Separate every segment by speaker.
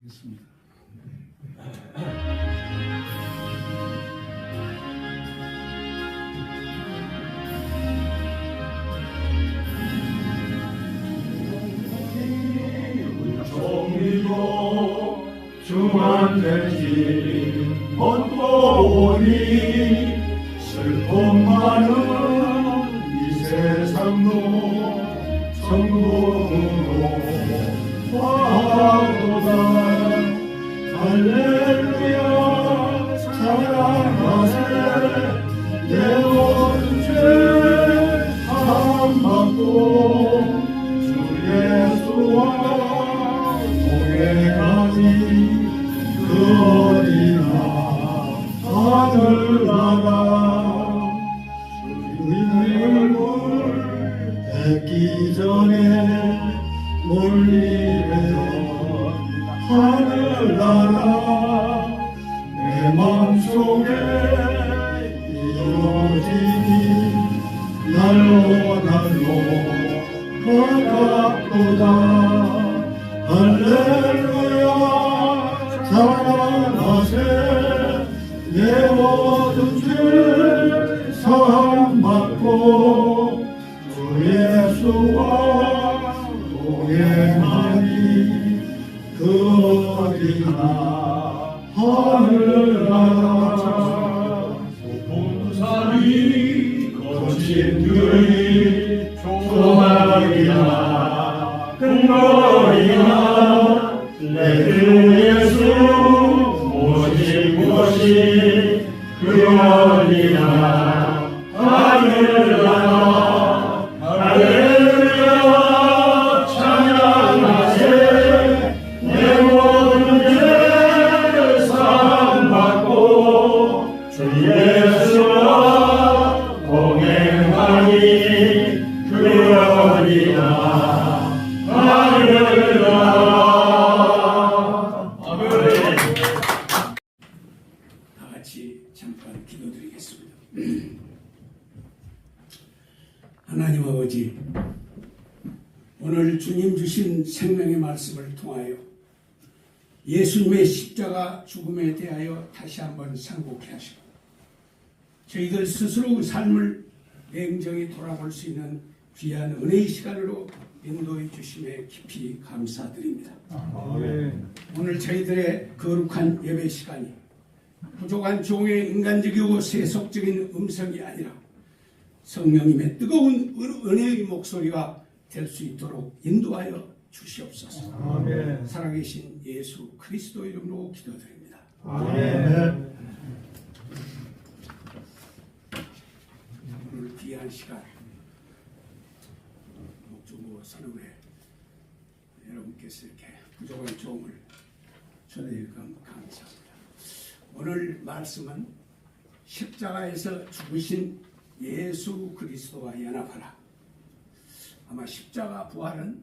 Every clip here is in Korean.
Speaker 1: 있습니다.
Speaker 2: 정리고 중한대지 못 보니 슬픔 많은 이 세상도 천국으로 와보다 할렐루야 사랑하세 내 모든 죄 사함받고 주 예수와 동행하니 그 어디나 하늘나라 주님의 얼굴 뵙기 전에 몰리면 하늘나라 내 맘속에 이루어지니 날로 가깝도다 할렐루야 사랑하세 내 모든 죄 사함받고 주 예수와 동행하니 그 어디나 하늘나라 봉사리 거친 들이 조각이나 근거리나 내 주 예수 모신 것이 그 어디나 하늘나라 할렐루야 찬양하세 내 모든 죄 사함받고 주 예수와 동행하니 그 어디나 하늘나라 아멘.
Speaker 1: 다 같이 잠깐 기도드리겠습니다. 하나님 아버지, 오늘 주님 주신 생명의 말씀을 통하여 예수님의 십자가 죽음에 대하여 다시 한번 상고케 하시고 저희들 스스로 삶을 냉정히 돌아볼 수 있는 귀한 은혜의 시간으로 인도해 주심에 깊이 감사드립니다. 오늘 저희들의 거룩한 예배 시간이 부족한 종의 인간적이고 세속적인 음성이 아니라 성령님의 뜨거운 은혜의 목소리가 될 수 있도록 인도하여 주시옵소서.
Speaker 2: 아멘.
Speaker 1: 살아계신 예수 그리스도 이름으로 기도드립니다.
Speaker 2: 아멘.
Speaker 1: 오늘 귀한 시간 목주고 선후에 여러분께서 이렇게 부족한 종을 초대해 감사합니다. 오늘 말씀은 십자가에서 죽으신 예수 그리스도와 연합하라. 아마 십자가 부활은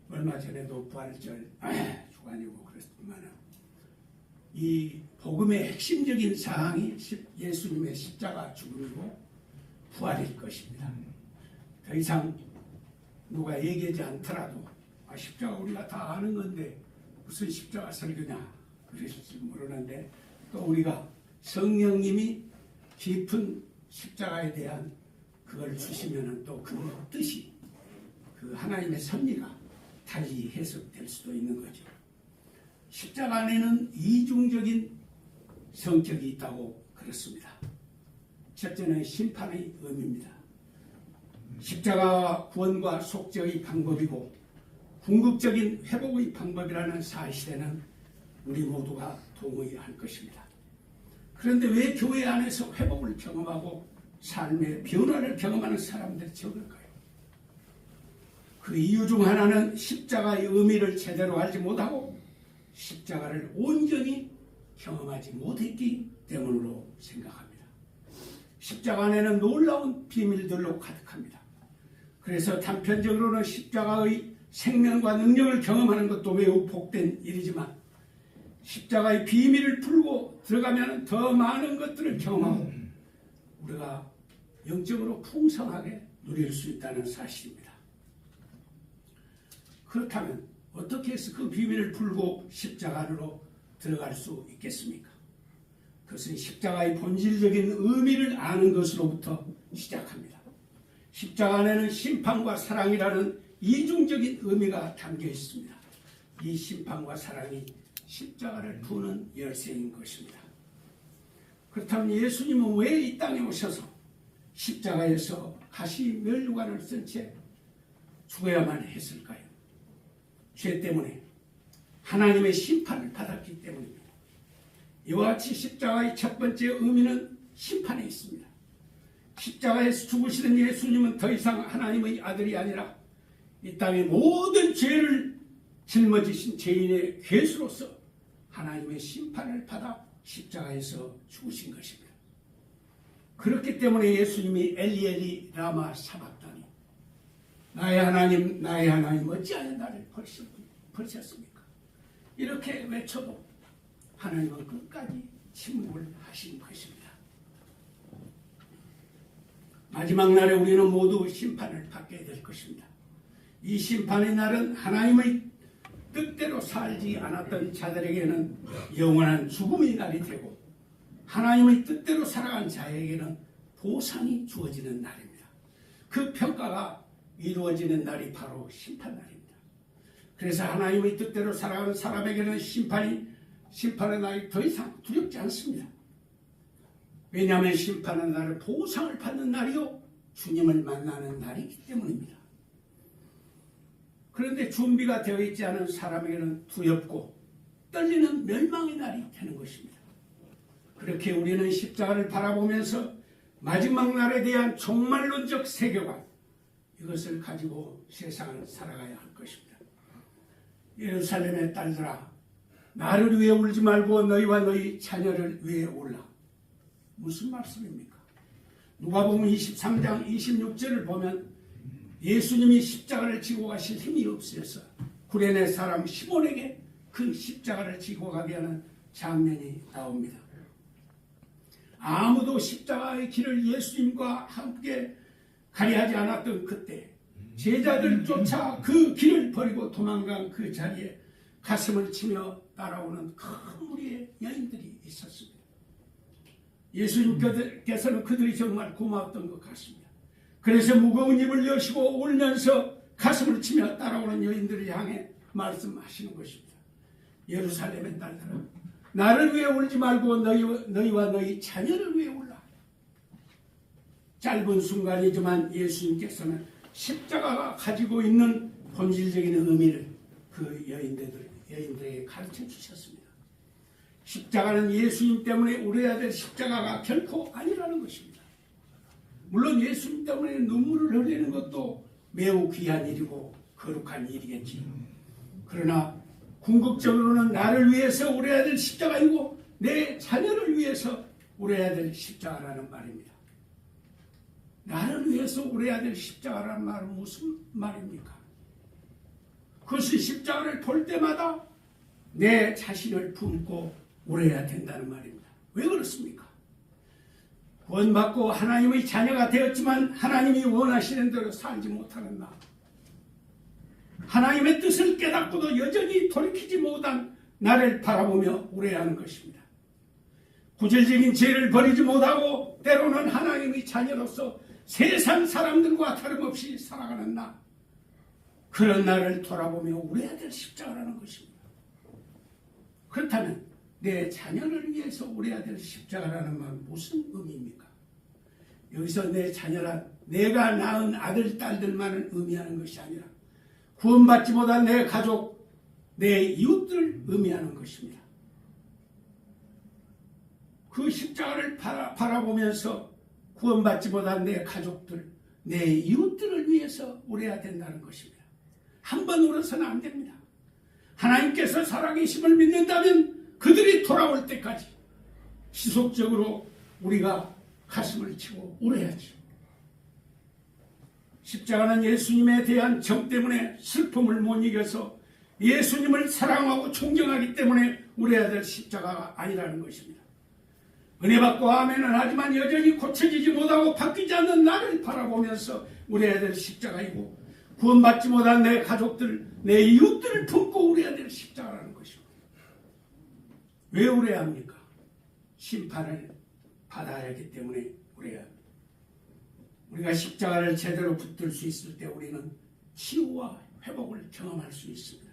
Speaker 1: 얼마 전에도 부활절 주간이고 그랬지만 이 복음의 핵심적인 사항이 예수님의 십자가 죽음이고 부활일 것입니다. 더 이상 누가 얘기하지 않더라도 십자가 우리가 다 아는 건데 무슨 십자가 설교냐 그랬을지 모르는데 또 우리가 성령님이 깊은 십자가에 대한 그걸 주시면 또 그 뜻이 그 하나님의 섭리가 달리 해석될 수도 있는 거죠. 십자가 안에는 이중적인 성격이 있다고 그렇습니다. 첫째는 심판의 의미입니다. 십자가와 구원과 속죄의 방법이고 궁극적인 회복의 방법이라는 사실에는 우리 모두가 동의할 것입니다. 그런데 왜 교회 안에서 회복을 경험하고 삶의 변화를 경험하는 사람들이 적을까요? 그 이유 중 하나는 십자가의 의미를 제대로 알지 못하고 십자가를 온전히 경험하지 못했기 때문으로 생각합니다. 십자가 안에는 놀라운 비밀들로 가득합니다. 그래서 단편적으로는 십자가의 생명과 능력을 경험하는 것도 매우 복된 일이지만 십자가의 비밀을 풀고 들어가면 더 많은 것들을 경험하고 우리가 영적으로 풍성하게 누릴 수 있다는 사실입니다. 그렇다면 어떻게 해서 그 비밀을 풀고 십자가 안으로 들어갈 수 있겠습니까? 그것은 십자가의 본질적인 의미를 아는 것으로부터 시작합니다. 십자가 안에는 심판과 사랑이라는 이중적인 의미가 담겨 있습니다. 이 심판과 사랑이 십자가를 푸는 열쇠인 것입니다. 그렇다면 예수님은 왜 이 땅에 오셔서 십자가에서 가시 면류관을 쓴 채 죽어야만 했을까요? 죄 때문에 하나님의 심판을 받았기 때문입니다. 이와 같이 십자가의 첫 번째 의미는 심판에 있습니다. 십자가에서 죽으시는 예수님은 더 이상 하나님의 아들이 아니라 이 땅의 모든 죄를 짊어지신 죄인의 괴수로서 하나님의 심판을 받아 십자가에서 죽으신 것입니다. 그렇기 때문에 예수님이 엘리 엘리 라마 사박다니, 나의 하나님 어찌하여 나를 버리셨습니까? 이렇게 외쳐도 하나님은 끝까지 침묵을 하신 것입니다. 마지막 날에 우리는 모두 심판을 받게 될 것입니다. 이 심판의 날은 하나님의 뜻대로 살지 않았던 자들에게는 영원한 죽음의 날이 되고, 하나님의 뜻대로 살아간 자에게는 보상이 주어지는 날입니다. 그 평가가 이루어지는 날이 바로 심판날입니다. 그래서 하나님의 뜻대로 살아가는 사람에게는 심판의 날이 더 이상 두렵지 않습니다. 왜냐하면 심판의 날은 보상을 받는 날이요, 주님을 만나는 날이기 때문입니다. 그런데 준비가 되어 있지 않은 사람에게는 두렵고 떨리는 멸망의 날이 되는 것입니다. 그렇게 우리는 십자가를 바라보면서 마지막 날에 대한 종말론적 세계관, 이것을 가지고 세상을 살아가야 할 것입니다. 예루살렘의 딸들아, 나를 위해 울지 말고 너희와 너희 자녀를 위해 울라. 무슨 말씀입니까? 누가복음 23장 26절을 보면 예수님이 십자가를 지고 가실 힘이 없으셔서 구레네 사람 시몬에게 그 십자가를 지고 가게 하는 장면이 나옵니다. 아무도 십자가의 길을 예수님과 함께 가리하지 않았던 그때 제자들조차 그 길을 버리고 도망간 그 자리에 가슴을 치며 따라오는 큰 무리의 여인들이 있었습니다. 예수님께서는 그들이 정말 고마웠던 것 같습니다. 그래서 무거운 입을 여시고 울면서 가슴을 치며 따라오는 여인들을 향해 말씀하시는 것입니다. 예루살렘의 딸들아, 나를 위해 울지 말고 너희와 너희 자녀를 위해 울라. 짧은 순간이지만 예수님께서는 십자가가 가지고 있는 본질적인 의미를 그 여인들에게 가르쳐 주셨습니다. 십자가는 예수님 때문에 울어야 될 십자가가 결코 아니라는 것입니다. 물론 예수님 때문에 눈물을 흘리는 것도 매우 귀한 일이고 거룩한 일이겠지. 그러나 궁극적으로는 나를 위해서 울어야 될 십자가이고 내 자녀를 위해서 울어야 될 십자가라는 말입니다. 나를 위해서 울어야 될 십자가라는 말은 무슨 말입니까? 그것은 십자가를 볼 때마다 내 자신을 품고 울어야 된다는 말입니다. 왜 그렇습니까? 구원받고 하나님의 자녀가 되었지만 하나님이 원하시는 대로 살지 못하는 나, 하나님의 뜻을 깨닫고도 여전히 돌이키지 못한 나를 바라보며 울어야 하는 것입니다. 구절적인 죄를 버리지 못하고 때로는 하나님의 자녀로서 세상 사람들과 다름없이 살아가는 나, 그런 나를 돌아보며 울어야 될 십자가라는 것입니다. 그렇다면 내 자녀를 위해서 울어야 될 십자가라는 말은 무슨 의미입니까? 여기서 내 자녀란 내가 낳은 아들, 딸들만을 의미하는 것이 아니라 구원받지 못한 내 가족, 내 이웃들을 의미하는 것입니다. 그 십자가를 바라보면서 구원받지 못한 내 가족들, 내 이웃들을 위해서 울어야 된다는 것입니다. 한 번 울어서는 안 됩니다. 하나님께서 살아계심을 믿는다면 그들이 돌아올 때까지 지속적으로 우리가 가슴을 치고 울어야지. 십자가는 예수님에 대한 정 때문에 슬픔을 못 이겨서 예수님을 사랑하고 존경하기 때문에 울어야 될 십자가가 아니라는 것입니다. 은혜 받고 아멘은 하지만 여전히 고쳐지지 못하고 바뀌지 않는 나를 바라보면서 울어야 될 십자가이고, 구원받지 못한 내 가족들, 내 이웃들을 품고 울어야 될 십자가라는 것이고, 왜 울어야 합니까? 심판을 받아야 하기 때문에 울어야 합니다. 우리가 십자가를 제대로 붙들 수 있을 때 우리는 치유와 회복을 경험할 수 있습니다.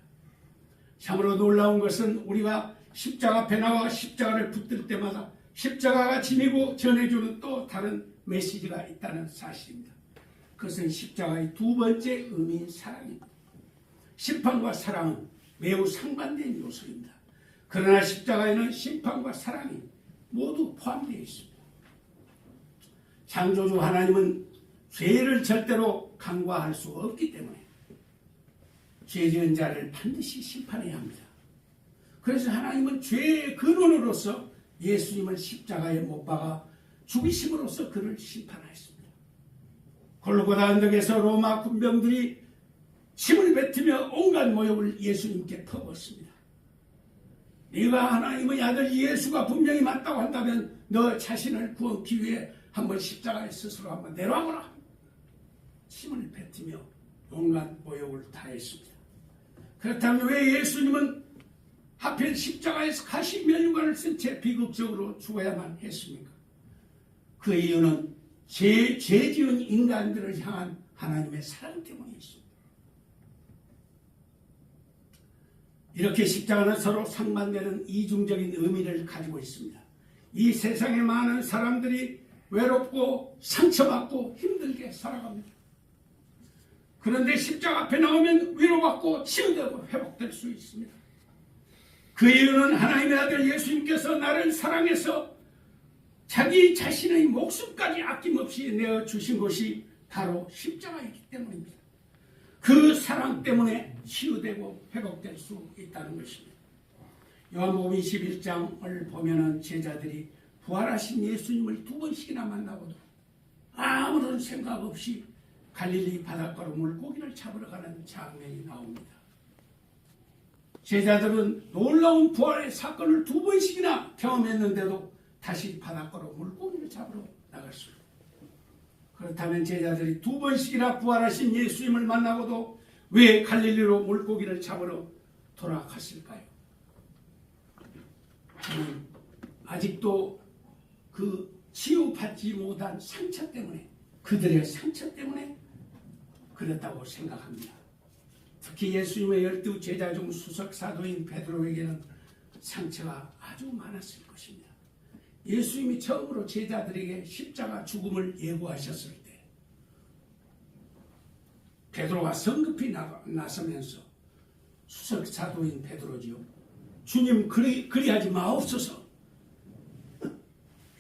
Speaker 1: 참으로 놀라운 것은 우리가 십자가 앞에 나와 십자가를 붙들 때마다 십자가가 지니고 전해주는 또 다른 메시지가 있다는 사실입니다. 그것은 십자가의 두 번째 의미인 사랑입니다. 심판과 사랑은 매우 상반된 요소입니다. 그러나 십자가에는 심판과 사랑이 모두 포함되어 있습니다. 창조주 하나님은 죄를 절대로 간과할 수 없기 때문에 죄 지은 자를 반드시 심판해야 합니다. 그래서 하나님은 죄의 근원으로서 예수님을 십자가에 못 박아 죽이심으로써 그를 심판하였습니다. 골고다 언덕에서 로마 군병들이 침을 뱉으며 온갖 모욕을 예수님께 퍼부었습니다. 네가 하나님의 아들 예수가 분명히 맞다고 한다면 너 자신을 구원하기 위해 한번 십자가에 스스로 한번 내려와보라. 침을 뱉으며 온갖 모욕을 다했습니다. 그렇다면 왜 예수님은 하필 십자가에서 가시면류관을 쓴 채 비극적으로 죽어야만 했습니까? 그 이유는 죄 지은 인간들을 향한 하나님의 사랑 때문에 있습니다. 이렇게 십자가는 서로 상반되는 이중적인 의미를 가지고 있습니다. 이 세상에 많은 사람들이 외롭고 상처받고 힘들게 살아갑니다. 그런데 십자가 앞에 나오면 위로받고 치유되고 회복될 수 있습니다. 그 이유는 하나님의 아들 예수님께서 나를 사랑해서 자기 자신의 목숨까지 아낌없이 내어주신 것이 바로 십자가이기 때문입니다. 그 사랑 때문에 치유되고 회복될 수 있다는 것입니다. 요한복음 21장을 보면은 제자들이 부활하신 예수님을 두 번씩이나 만나고도 아무런 생각 없이 갈릴리 바닷가로 물고기를 잡으러 가는 장면이 나옵니다. 제자들은 놀라운 부활의 사건을 두 번씩이나 경험했는데도 다시 바닷가로 물고기를 잡으러 나갔습니다. 그렇다면 제자들이 두 번씩이나 부활하신 예수님을 만나고도 왜 갈릴리로 물고기를 잡으러 돌아갔을까요? 저는 아직도 그 치유받지 못한 상처 때문에, 그들의 상처 때문에 그랬다고 생각합니다. 특히 예수님의 12 제자 중 수석 사도인 베드로에게는 상처가 아주 많았을 것입니다. 예수님이 처음으로 제자들에게 십자가 죽음을 예고하셨을 때 베드로가 성급히 나서면서 수석 사도인 베드로지요, 주님 그리하지 마옵소서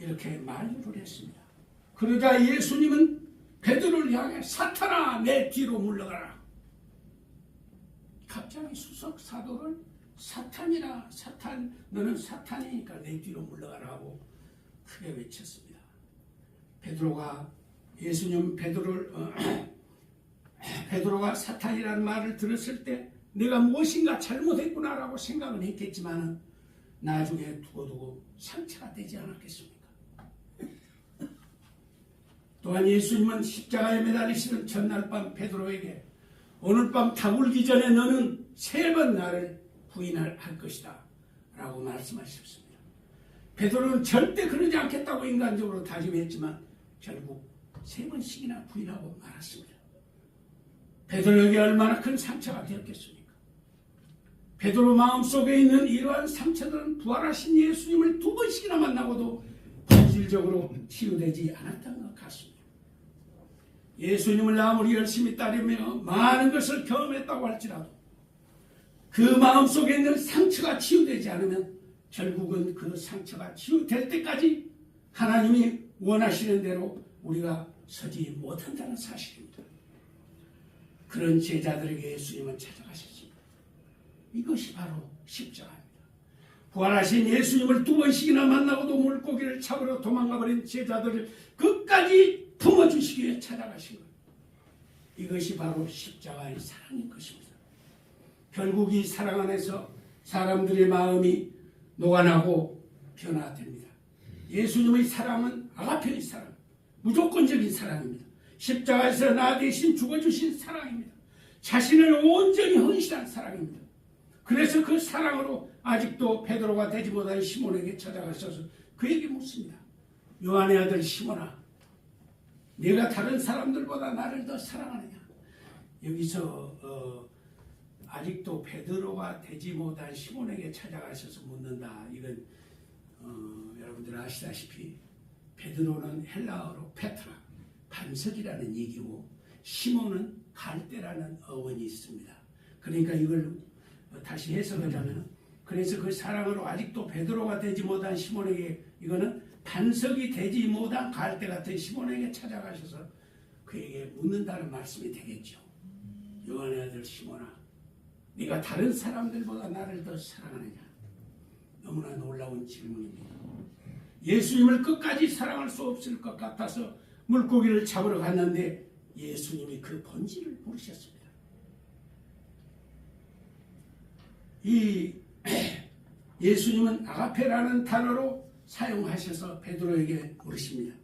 Speaker 1: 이렇게 말을 했습니다. 그러자 예수님은 베드로를 향해 사탄아 내 뒤로 물러가라. 갑자기 수석 사도를 사탄이라, 사탄 너는 사탄이니까 내 뒤로 물러가라 하고 크게 외쳤습니다. 베드로가 예수님 베드로가 사탄이라는 말을 들었을 때 내가 무엇인가 잘못했구나라고 생각은 했겠지만 나중에 두고두고 상처가 되지 않았겠습니까? 또한 예수님은 십자가에 매달리시는 전날 밤 베드로에게 오늘 밤 닭울기 전에 너는 3번 나를 부인할 것이다 라고 말씀하셨습니다. 베드로는 절대 그러지 않겠다고 인간적으로 다짐했지만 결국 3번씩이나 부인하고 말았습니다. 베드로에게 얼마나 큰 상처가 되었겠습니까? 베드로 마음속에 있는 이러한 상처들은 부활하신 예수님을 2번씩이나 만나고도 본질적으로 치유되지 않았던 것 같습니다. 예수님을 아무리 열심히 따르며 많은 것을 경험했다고 할지라도 그 마음속에 있는 상처가 치유되지 않으면 결국은 그 상처가 치유될 때까지 하나님이 원하시는 대로 우리가 서지 못한다는 사실입니다. 그런 제자들에게 예수님은 찾아가셨습니다. 이것이 바로 십자가입니다. 부활하신 예수님을 2번씩이나 만나고도 물고기를 잡으러 도망가버린 제자들을 끝까지 품어주시기 위해 찾아가신 것. 이것이 바로 십자가의 사랑인 것입니다. 결국 이 사랑 안에서 사람들의 마음이 녹아나고 변화됩니다. 예수님의 사랑은 아가페의 사랑, 무조건적인 사랑입니다. 십자가에서 나 대신 죽어주신 사랑입니다. 자신을 온전히 헌신한 사랑입니다. 그래서 그 사랑으로 아직도 베드로가 되지 못한 시몬에게 찾아가셔서 그에게 묻습니다. 요한의 아들 시몬아, 네가 다른 사람들보다 나를 더 사랑하느냐? 여기서 아직도 베드로가 되지 못한 시몬에게 찾아가셔서 묻는다. 이건 여러분들 아시다시피 베드로는 헬라어로 페트라, 반석이라는 얘기고, 시몬은 갈대라는 어원이 있습니다. 그러니까 이걸 다시 해석하자면, 그래서 그 사랑으로 아직도 베드로가 되지 못한 시몬에게, 이거는 반석이 되지 못한 갈대 같은 시몬에게 찾아가셔서 그에게 묻는다는 말씀이 되겠죠. 요한의 아들 시몬아, 네가 다른 사람들보다 나를 더 사랑하느냐? 너무나 놀라운 질문입니다. 예수님을 끝까지 사랑할 수 없을 것 같아서 물고기를 잡으러 갔는데 예수님이 그 본질을 모르셨습니다. 이 예수님은 아가페라는 단어로 사용하셔서 베드로에게 물으십니다.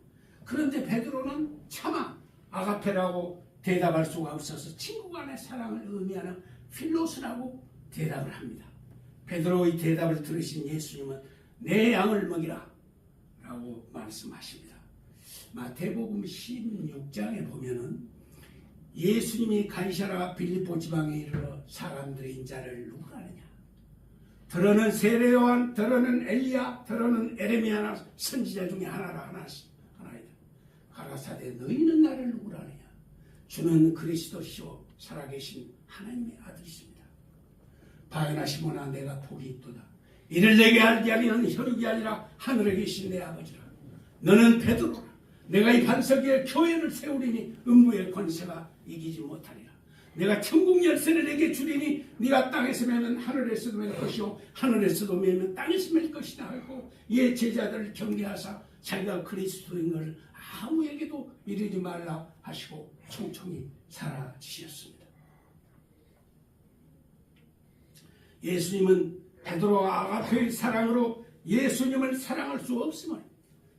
Speaker 1: 그런데 베드로는 차마 아가페라고 대답할 수가 없어서 친구 간의 사랑을 의미하는 필로스라고 대답을 합니다. 베드로의 대답을 들으신 예수님은 내 양을 먹이라 라고 말씀하십니다. 마태복음 16장에 보면은 예수님이 간사라 빌립보 지방에 이르러 사람들의 인자를 누가 아느냐? 더러는 세례 요한, 더러는 엘리야, 더러는 에레미야 선지자 중에 하나이다. 가라사대 너희는 나를 누구라 하느냐? 주는 그리스도시요 살아계신 하나님의 아들이십니다. 바요나 시몬아, 내가 복이 있도다. 이를 내게 알게 하리는 혈육이 아니라 하늘에 계신 내 아버지라. 너는 베드로라. 내가 이 반석 위에 교회를 세우리니 음부의 권세가 이기지 못하리라. 내가 천국 열쇠를 내게 주리니 네가 땅에서 매면 하늘에서도 맬 것이요 하늘에서도 매면 땅에서 맬 것이다 하고, 이에 제자들을 경계하사 자기가 그리스도인 걸 아무에게도 이르지 말라 하시고 총총히 사라지셨습니다. 예수님은 베드로와 아가페의 사랑으로 예수님을 사랑할 수 없음을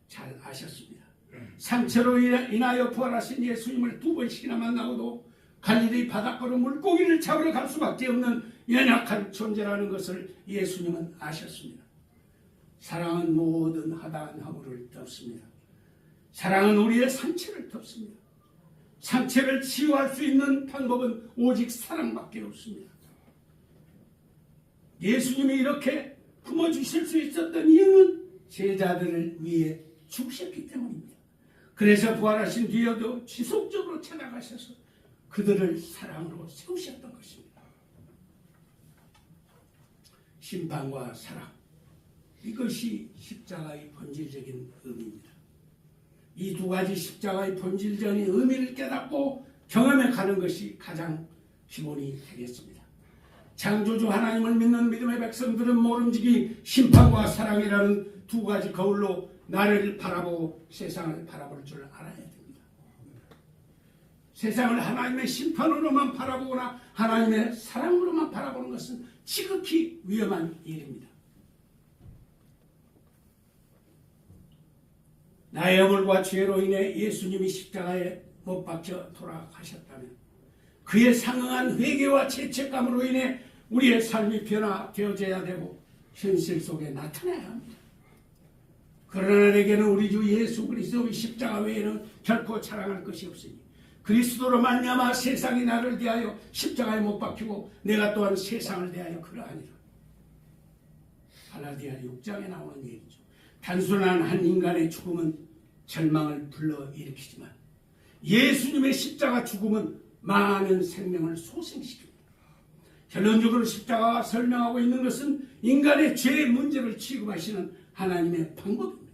Speaker 1: 잘 아셨습니다. 상처로 인하여 부활하신 예수님을 2번씩이나 만나고도 갈릴리 바닷가로 물고기를 잡으러 갈 수밖에 없는 연약한 존재라는 것을 예수님은 아셨습니다. 사랑은 모든 하다한 허물을 덮습니다. 사랑은 우리의 상처를 덮습니다. 상처를 치유할 수 있는 방법은 오직 사랑밖에 없습니다. 예수님이 이렇게 품어주실 수 있었던 이유는 제자들을 위해 죽으셨기 때문입니다. 그래서 부활하신 뒤에도 지속적으로 찾아가셔서 그들을 사랑으로 세우셨던 것입니다. 심판과 사랑, 이것이 십자가의 본질적인 의미입니다. 이 두 가지 십자가의 본질적인 의미를 깨닫고 경험해 가는 것이 가장 기본이 되겠습니다. 창조주 하나님을 믿는 믿음의 백성들은 모름지기 심판과 사랑이라는 두 가지 거울로 나를 바라보고 세상을 바라볼 줄 알아야 됩니다. 세상을 하나님의 심판으로만 바라보거나 하나님의 사랑으로만 바라보는 것은 지극히 위험한 일입니다. 나의 허물과 죄로 인해 예수님이 십자가에 못 박혀 돌아가셨다면 그에 상응한 회개와 죄책감으로 인해 우리의 삶이 변화되어져야 되고 현실 속에 나타나야 합니다. 그러나 내게는 우리 주 예수 그리스도의 십자가 외에는 결코 자랑할 것이 없으니 그리스도로 말미암아 세상이 나를 대하여 십자가에 못 박히고 내가 또한 세상을 대하여 그러하니라. 갈라디아 6장에 나오는 얘기죠. 단순한 한 인간의 죽음은 절망을 불러일으키지만 예수님의 십자가 죽음은 많은 생명을 소생시킵니다. 결론적으로 십자가가 설명하고 있는 것은 인간의 죄의 문제를 취급하시는 하나님의 방법입니다.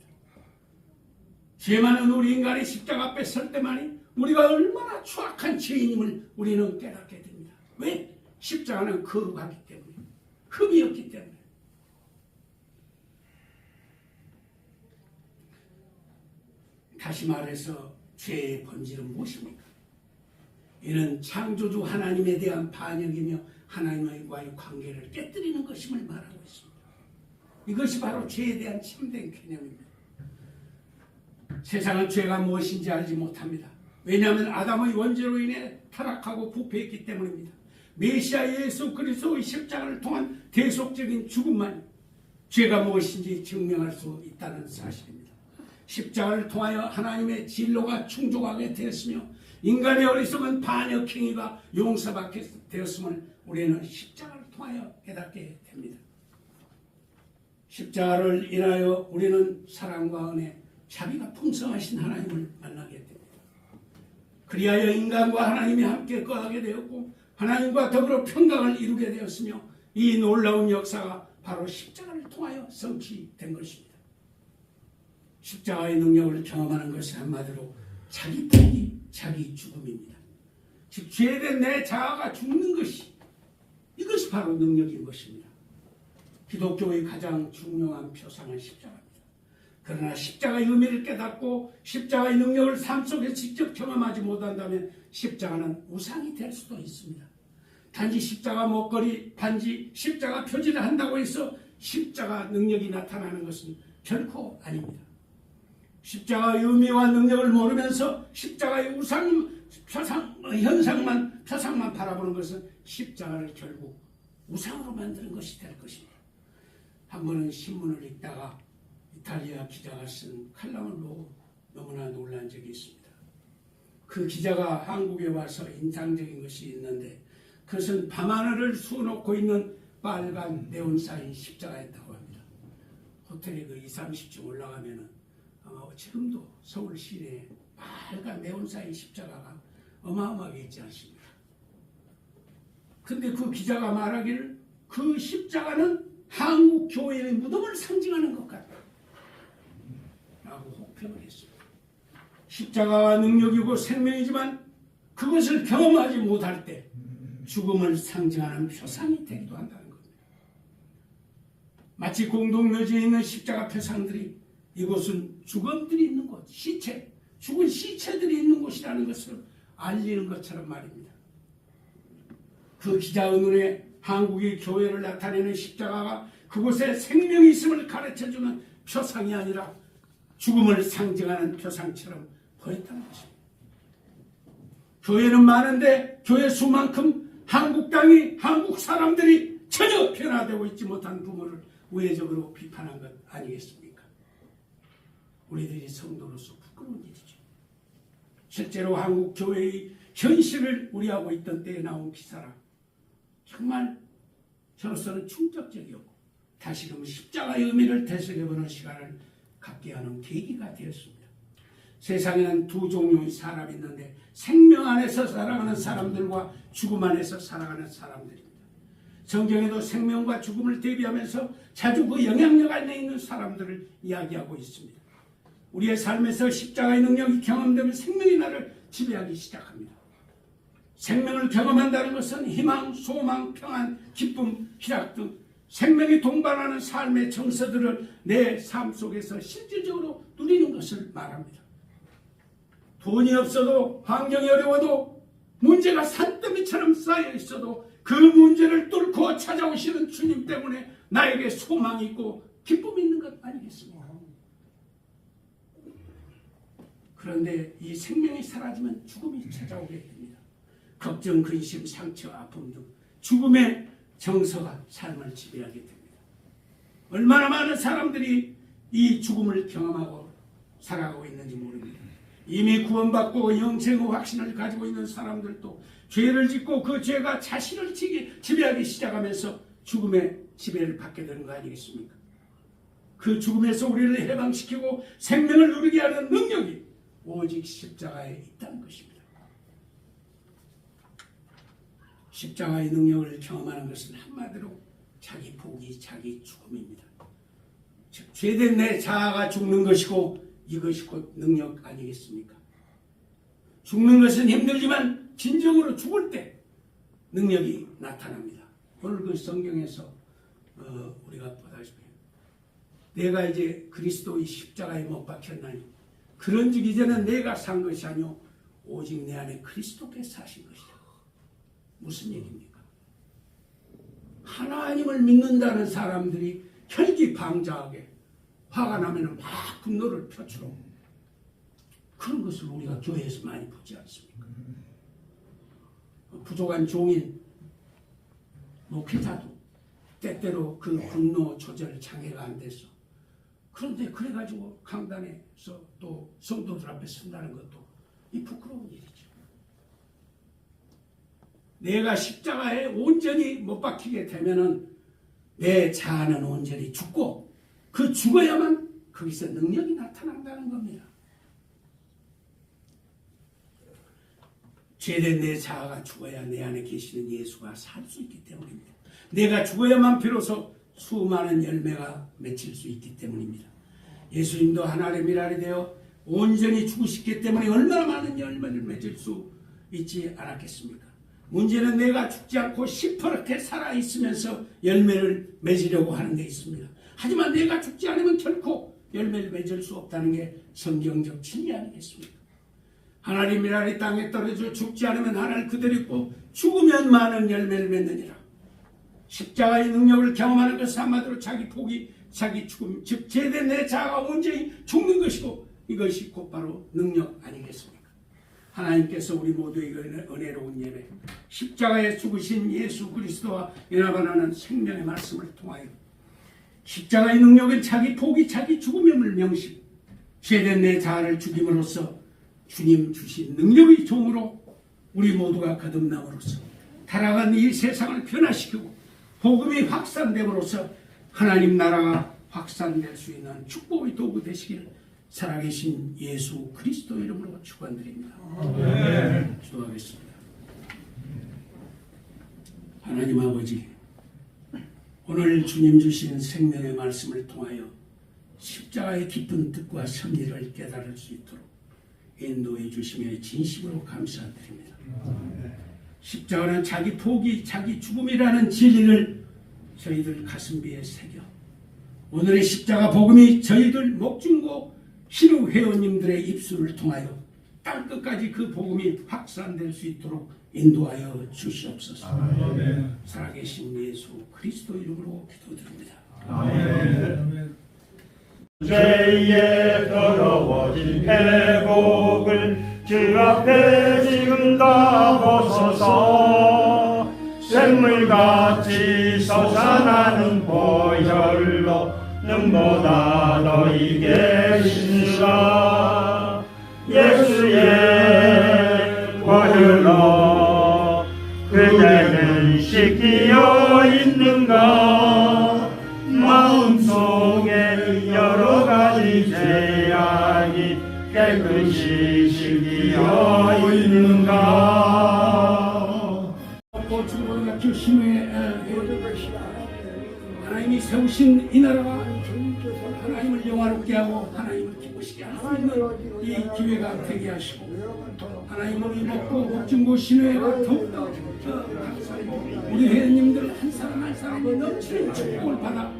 Speaker 1: 죄 많은 우리 인간의 십자가 앞에 설 때만이 우리가 얼마나 추악한 죄인임을 우리는 깨닫게 됩니다. 왜? 십자가는 거룩하기 때문에, 흠이 없기 때문에. 다시 말해서 죄의 본질은 무엇입니까? 이는 창조주 하나님에 대한 반역이며 하나님과의 관계를 깨뜨리는 것임을 말하고 있습니다. 이것이 바로 죄에 대한 참된 개념입니다. 세상은 죄가 무엇인지 알지 못합니다. 왜냐하면 아담의 원죄로 인해 타락하고 부패했기 때문입니다. 메시아 예수 그리스도의 십자가를 통한 대속적인 죽음만 죄가 무엇인지 증명할 수 있다는 사실입니다. 십자가를 통하여 하나님의 진로가 충족하게 되었으며 인간의 어리석은 반역 행위가 용서받게 되었음을 우리는 십자가를 통하여 깨닫게 됩니다. 십자가를 인하여 우리는 사랑과 은혜, 자비가 풍성하신 하나님을 만나게 됩니다. 그리하여 인간과 하나님이 함께 거하게 되었고 하나님과 더불어 평강을 이루게 되었으며 이 놀라운 역사가 바로 십자가를 통하여 성취된 것입니다. 십자가의 능력을 경험하는 것이 한마디로 자기 포기, 자기 죽음입니다. 즉 죄된 내 자아가 죽는 것이, 이것이 바로 능력인 것입니다. 기독교의 가장 중요한 표상은 십자가입니다. 그러나 십자가의 의미를 깨닫고 십자가의 능력을 삶 속에 직접 경험하지 못한다면 십자가는 우상이 될 수도 있습니다. 단지 십자가 목걸이, 반지, 십자가 표지를 한다고 해서 십자가 능력이 나타나는 것은 결코 아닙니다. 십자가의 의미와 능력을 모르면서 십자가의 표상만 바라보는 것은 십자가를 결국 우상으로 만드는 것이 될 것입니다. 한 번은 신문을 읽다가 이탈리아 기자가 쓴 칼럼을 보고 너무나 놀란 적이 있습니다. 그 기자가 한국에 와서 인상적인 것이 있는데 그것은 밤하늘을 수놓고 있는 빨간 네온사인 십자가였다고 합니다. 호텔에 그 20, 30층 올라가면은 아마 지금도 서울 시내에 빨간 네온사인 십자가가 어마어마하게 있지 않습니까? 근데 그 기자가 말하기를 그 십자가는 한국 교회의 무덤을 상징하는 것 같다 라고 혹평을 했습니다. 십자가와 능력이고 생명이지만 그것을 경험하지 못할 때 죽음을 상징하는 표상이 되기도 한다는 겁니다. 마치 공동묘지에 있는 십자가 표상들이 이곳은 죽음들이 있는 곳, 시체, 죽은 시체들이 있는 곳이라는 것을 알리는 것처럼 말입니다. 그 기자의 눈에 한국의 교회를 나타내는 십자가가 그곳에 생명이 있음을 가르쳐주는 표상이 아니라 죽음을 상징하는 표상처럼 보였다는 것입니다. 교회는 많은데 교회 수만큼 한국 땅이, 한국 사람들이 전혀 변화되고 있지 못한 부분을 우회적으로 비판한 것 아니겠습니까? 우리들이 성도로서 부끄러운 일이죠. 실제로 한국 교회의 현실을 우려하고 있던 때에 나온 기사라 정말 저로서는 충격적이었고 다시금 십자가의 의미를 되새겨보는 시간을 갖게 하는 계기가 되었습니다. 세상에는 두 종류의 사람이 있는데 생명 안에서 살아가는 사람들과 죽음 안에서 살아가는 사람들입니다. 성경에도 생명과 죽음을 대비하면서 자주 그 영향력 안에 있는 사람들을 이야기하고 있습니다. 우리의 삶에서 십자가의 능력이 경험되면 생명이 나를 지배하기 시작합니다. 생명을 경험한다는 것은 희망, 소망, 평안, 기쁨, 희락 등 생명이 동반하는 삶의 정서들을 내 삶 속에서 실질적으로 누리는 것을 말합니다. 돈이 없어도 환경이 어려워도 문제가 산더미처럼 쌓여 있어도 그 문제를 뚫고 찾아오시는 주님 때문에 나에게 소망이 있고 기쁨이 있는 것 아니겠습니까? 그런데 이 생명이 사라지면 죽음이 찾아오게 됩니다. 걱정, 근심, 상처, 아픔 등 죽음의 정서가 삶을 지배하게 됩니다. 얼마나 많은 사람들이 이 죽음을 경험하고 살아가고 있는지 모릅니다. 이미 구원받고 영생의 확신을 가지고 있는 사람들도 죄를 짓고 그 죄가 자신을 지배하기 시작하면서 죽음의 지배를 받게 되는 거 아니겠습니까? 그 죽음에서 우리를 해방시키고 생명을 누리게 하는 능력이 오직 십자가에 있다는 것입니다. 십자가의 능력을 경험하는 것은 한마디로 자기 포기, 자기 죽음입니다. 즉 죄된 내 자아가 죽는 것이고 이것이 곧 능력 아니겠습니까? 죽는 것은 힘들지만 진정으로 죽을 때 능력이 나타납니다. 오늘 그 성경에서 우리가 보다시피 내가 이제 그리스도의 십자가에 못 박혔나니 그런즉 이제는 내가 산 것이 아니오 오직 내 안에 그리스도께서 사신 것이다. 무슨 얘기입니까? 하나님을 믿는다는 사람들이 혈기방자하게 화가 나면 막 분노를 표출하고 그런 것을 우리가 교회에서 많이 보지 않습니까? 부족한 종인 목회자도 때때로 그 분노 조절 장애가 안 돼서, 그런데 그래가지고 강단에서 또 성도들 앞에 선다는 것도 이 부끄러운 일이죠. 내가 십자가에 온전히 못 박히게 되면은 내 자아는 온전히 죽고, 그 죽어야만 거기서 능력이 나타난다는 겁니다. 죄된 내 자아가 죽어야 내 안에 계시는 예수가 살 수 있기 때문입니다. 내가 죽어야만 비로소 수많은 열매가 맺힐 수 있기 때문입니다. 예수님도 하나님의 일이 되어 온전히 죽으셨기 때문에 얼마나 많은 열매를 맺을 수 있지 않았겠습니까? 문제는 내가 죽지 않고 시퍼렇게 살아있으면서 열매를 맺으려고 하는 데 있습니다. 하지만 내가 죽지 않으면 결코 열매를 맺을 수 없다는 게 성경적 진리 아니겠습니까? 하나님이라는 땅에 떨어져 죽지 않으면 하늘 그대로 있고 죽으면 많은 열매를 맺느니라. 십자가의 능력을 경험하는 것은 한마디로 자기 포기, 자기 죽음, 즉 죄된 내 자아가 온전히 죽는 것이고, 이것이 곧바로 능력 아니겠습니까? 하나님께서 우리 모두에게 은혜로운 예배, 십자가에 죽으신 예수 그리스도와 연합하는 생명의 말씀을 통하여 십자가의 능력은 자기 포기, 자기 죽음임을 명심, 죄된 내 자아를 죽임으로써 주님 주신 능력의 종으로 우리 모두가 거듭남으로써 타락한 이 세상을 변화시키고 복음이 확산됨으로써 하나님 나라가 확산될 수 있는 축복의 도구 되시기를 살아계신 예수 그리스도 이름으로 축원드립니다. 기도하겠습니다. 하나님 아버지, 오늘 주님 주신 생명의 말씀을 통하여 십자가의 기쁜 뜻과 섭리를 깨달을 수 있도록 인도해 주시며 진심으로 감사드립니다. 십자가는 자기 포기, 자기 죽음이라는 진리를 저희들 가슴비에 새겨 오늘의 십자가 복음이 저희들 목중고 신우 회원님들의 입술을 통하여 땅끝까지 그 복음이 확산될 수 있도록 인도하여 주시옵소서. 아멘. 살아계신 예수 그리스도 이름으로 기도드립니다.
Speaker 2: 아멘. 죄에 더러워진 회복을 주 앞에 지금 다 보소서. 샘물같이 솟아나는 보혈로 눈보다 더 이게 신수라. 예수의 보혈로 그대는 씻기어 있는가. 마음속에 여러 가지 죄악이 깨끗이 씻기어 있는가.
Speaker 1: 중보가 교심에 하나님이 세우신 이 나라가 하나님을 영화롭게 하고 하나님을 기쁘시게 할 수 있는 이 기회가 되게 하시고, 하나님을 먹고 목중고 신회가 더욱더 우리 회원님들 한 사람 한 사람이 넘치는 축복을 받아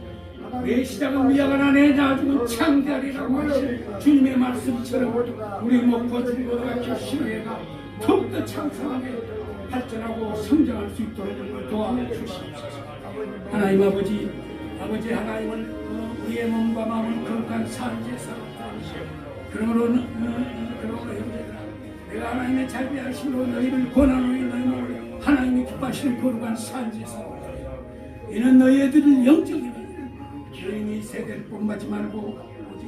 Speaker 1: 내 시작은 미약하나 내 나중은 창대하리라고 하신 주님의 말씀처럼 우리 목포 중고등학교 신회가 더욱더 창성하게 발전하고 성장할 수 있도록 도와주시옵소서. 하나님 아버지 하나님을 우리의 몸과 마음을 거룩한 산제사 그러므로 형제들아, 내가 하나님의 자비하심으로 너희를 권하노니 너희는 하나님이 기뻐하시는 거룩한 산제사, 이는 너희들을 영적인 너희는 세대를 본받지 말고 오직